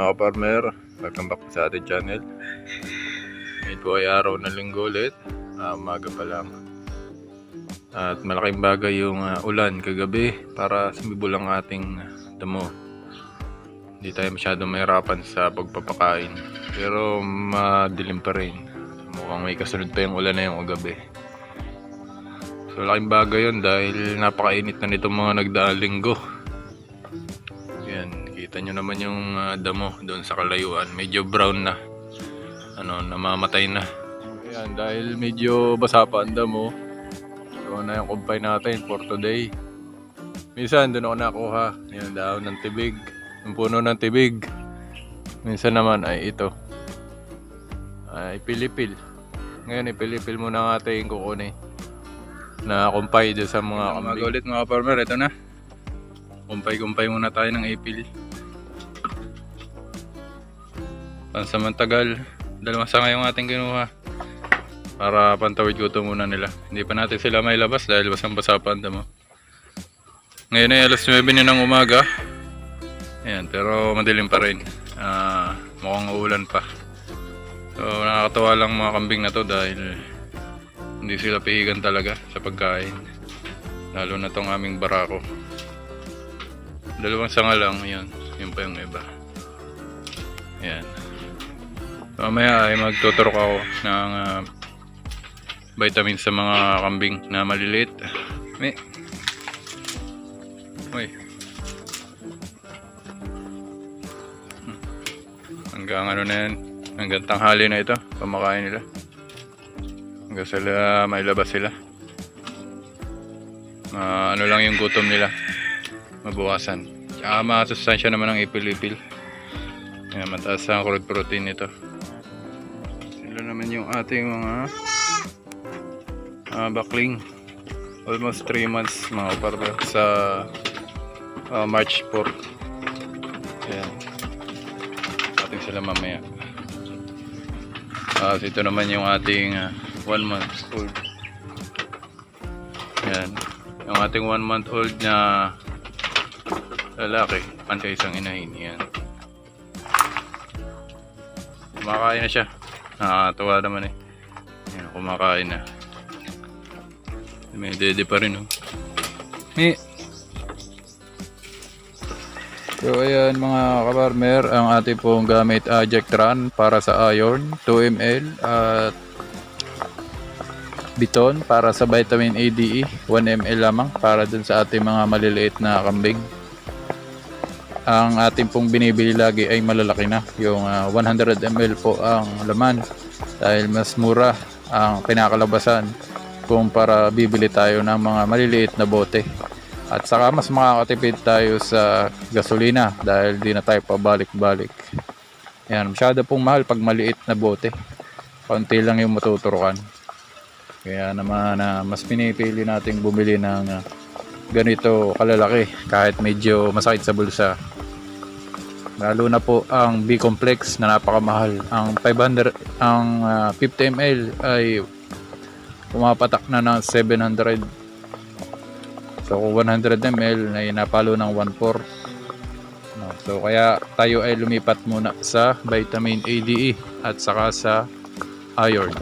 mga kaparmer, welcome back sa ating channel. Ngayon po ay araw na linggo ulit, umaga pa lang. At malaking bagay yung ulan kagabi para sumibol ang ating damo. Hindi tayo masyadong mahirapan sa pagpapakain, pero madilim pa rin. Mukhang may kasunod pa yung ulan na yung kagabi. So laking bagay yun dahil napakainit na nitong mga nagdaang linggo. Yan, kita nyo naman yung damo doon sa kalayuan, medyo brown na, namamatay na. Ayan, dahil medyo basa pa ang damo, so na yung kumpay natin for today. Minsan doon ako nakuha yung dahon ng tibig, yung puno ng tibig. Minsan naman ay ito ay pilipil. Ngayon ipilipil muna ang ating kukunin na kumpay doon sa mga kambing. Ulit mga farmer, ito na. Kumpay-kumpay muna tayo ng ipil. Pansamantagal, 2 sanga yung ating kinuha para pantawid gutom muna nila. Hindi pa natin sila may labas dahil basang-basa pa ang damo. Ngayon ay alas 9 na ng umaga. Ayan, pero madilim pa rin. Mukhang uulan pa. So nakakatawa lang mga kambing na to dahil hindi sila pihigan talaga sa pagkain. Lalo na tong aming barako. 2 sanga lang, yun pa yung iba. Ayan. Mamaya ay magtuturok ako ng vitamin sa mga kambing na maliliit. Uy. Hanggang ano na yan, hanggang tanghali na ito, pamakain nila. Hanggang sila, may labas sila. Ano lang yung gutom nila, mabawasan. Tsaka masustansya naman ang ipil-ipil. Ayan, mataas ang crude protein nito. Sila naman yung ating mga bakling. Almost 3 months mga kaparmer sa March 4. Ayan. Ating sila mamaya. Ito naman yung ating 1 month old. Ayan. Yung ating 1 month old na lalaki, pansa-isang inahin. Yan. Kumakain na siya. Nakakatawa naman eh. Yan, kumakain na. May dede pa rin oh. So ayan mga kaparmer, ang ating pong gamit Jectran para sa iron, 2 ml at Biton para sa vitamin A, D, E, 1 ml lamang para dun sa ating mga maliliit na kambing. Ang ating pong binibili lagi ay malalaki na, yung 100 ml po ang laman dahil mas mura ang pinakalabasan kumpara bibili tayo ng mga maliliit na bote. At saka mas makakatipid tayo sa gasolina dahil di na tayo pabalik-balik. Yan, masyado pong mahal pag maliit na bote. Kaunti lang yung matuturukan. Kaya naman mas pinipili nating bumili ng ganito kalalaki kahit medyo masakit sa bulsa. Lalo na po ang B-complex na napakamahal. Ang 50 ml ay pumapatak na ng 700. So kung 100 ml ay napalo ng 1/4. So kaya tayo ay lumipat muna sa vitamin A, D, E at saka sa iron.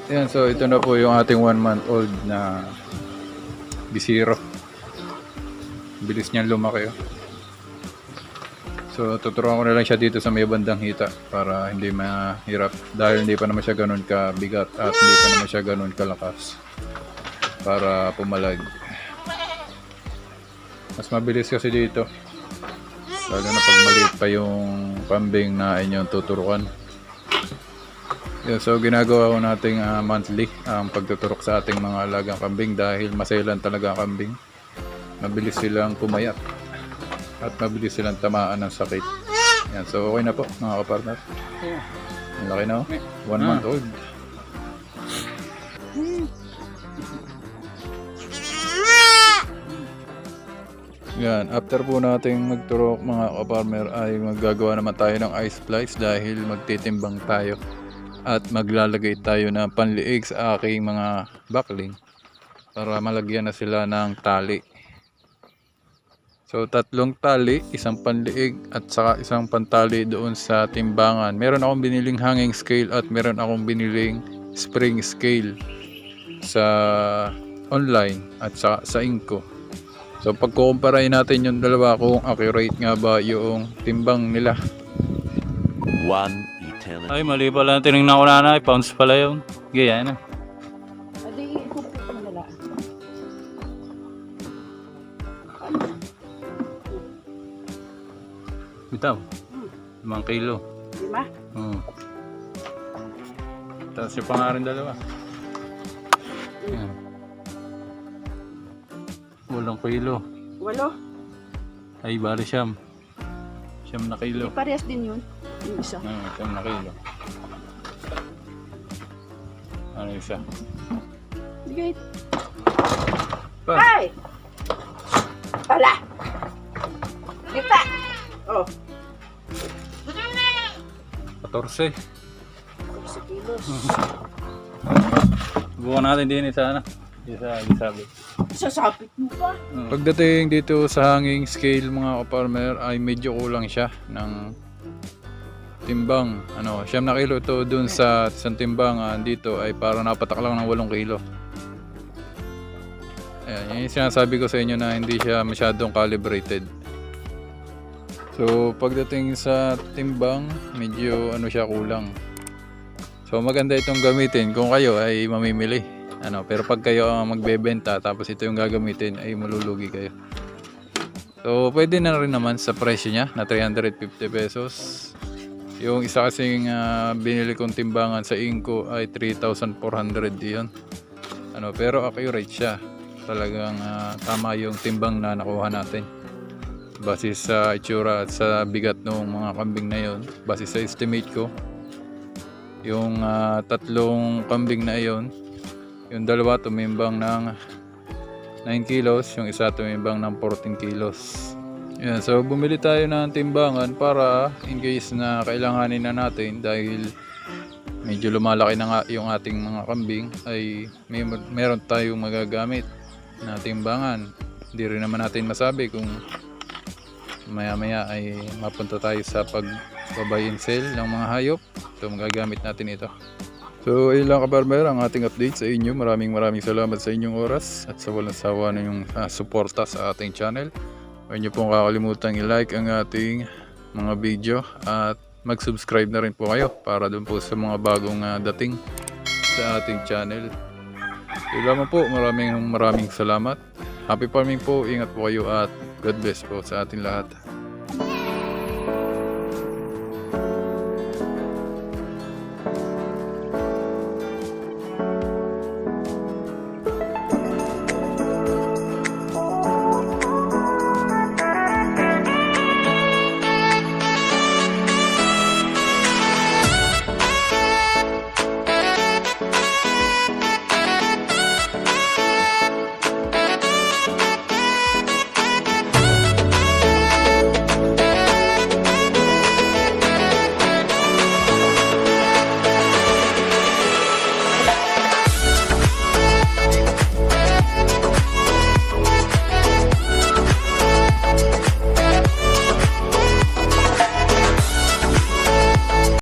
Yan, so ito na po yung ating 1-month-old na bisiro. Bilis niyan lumaki. Oh. So tuturuan ko na lang siya dito sa may bandang hita para hindi mahirap dahil hindi pa naman siya ganun kabigat at hindi pa naman siya ganun kalakas para pumalag. Mas mabilis kasi dito. Lalo na pag maliit pa yung kambing na inyong tuturuan. Yeah, so ginagawa ko nating monthly ang pagtuturok sa ating mga alagang kambing dahil maselan talaga ang kambing. Mabilis silang pumayat at mabilis silang tamaan ng sakit. Yan, so okay na po mga kapartner. Ang laki na, 1 month old. Yan, after po nating magturok mga kapartner ay maggagawa naman tayo ng ice splice dahil magtitimbang tayo. At maglalagay tayo ng panliig sa aking mga bakling para malagyan na sila ng tali. So 3 tali, isang panliig at saka isang pantali doon sa timbangan. Meron akong biniling hanging scale at meron akong biniling spring scale sa online at saka sa Inco. So pagkukumparahin natin yung dalawa kung accurate nga ba yung timbang nila. Ay, mali pala. Tinignan ko na pounds pala yun. Gaya na. Adi, ikupit mo na lang. Bitaw. 5 kilo. 5? Tapos yung pangarin dalawa. Yan. 8 kilo. 8? Ay, bali siyam. 9 na kilo. Parehas din yun. Yung isa. 9 na kilo. Ano yung isa? Bigay. Pa. Ay! Pala! Kita! Oh. 14. 14 kilos. Bukan natin din isa na. Isa sabi. Sasapit mo pa. Pagdating dito sa hanging scale mga kaparmer ay medyo kulang siya ng timbang. 9 na kilo ito dun sa isang timbangan dito ay parang napatak lang ng 8 kilo. Ayan, yun yung sinasabi ko sa inyo na hindi siya masyadong calibrated. So pagdating sa timbang medyo siya kulang. So maganda itong gamitin kung kayo ay mamimili. Pero pag kayo ang magbebenta tapos ito yung gagamitin ay malulugi kayo. So pwede na rin naman sa presyo niya na 350 pesos. Yung isa kasing binili kong timbangan sa Inco ay 3,400 yun. Pero accurate siya. Talagang tama yung timbang na nakuha natin. Base sa itsura at sa bigat ng mga kambing na yun. Base sa estimate ko. Yung 3 kambing na yun. Yung dalawa tumimbang ng 9 kilos. Yung isa tumimbang ng 14 kilos. Yan, so bumili tayo ng timbangan para in case na kailanganin na natin dahil medyo lumalaki na nga yung ating mga kambing ay meron tayong magagamit na timbangan. Hindi rin naman natin masabi kung maya maya ay mapunta tayo sa pag-buy and sell ng mga hayop. So magagamit natin ito. So ayun lang kabarmer ang ating update sa inyo. Maraming salamat sa inyong oras at sa walang sawa na yung suporta sa ating channel. Huwag niyo pong kakalimutan i-like ang ating mga video at mag-subscribe na rin po kayo para dun po sa mga bagong dating sa ating channel. Yun lamang po, maraming salamat. Happy farming po, ingat po kayo at God bless po sa ating lahat.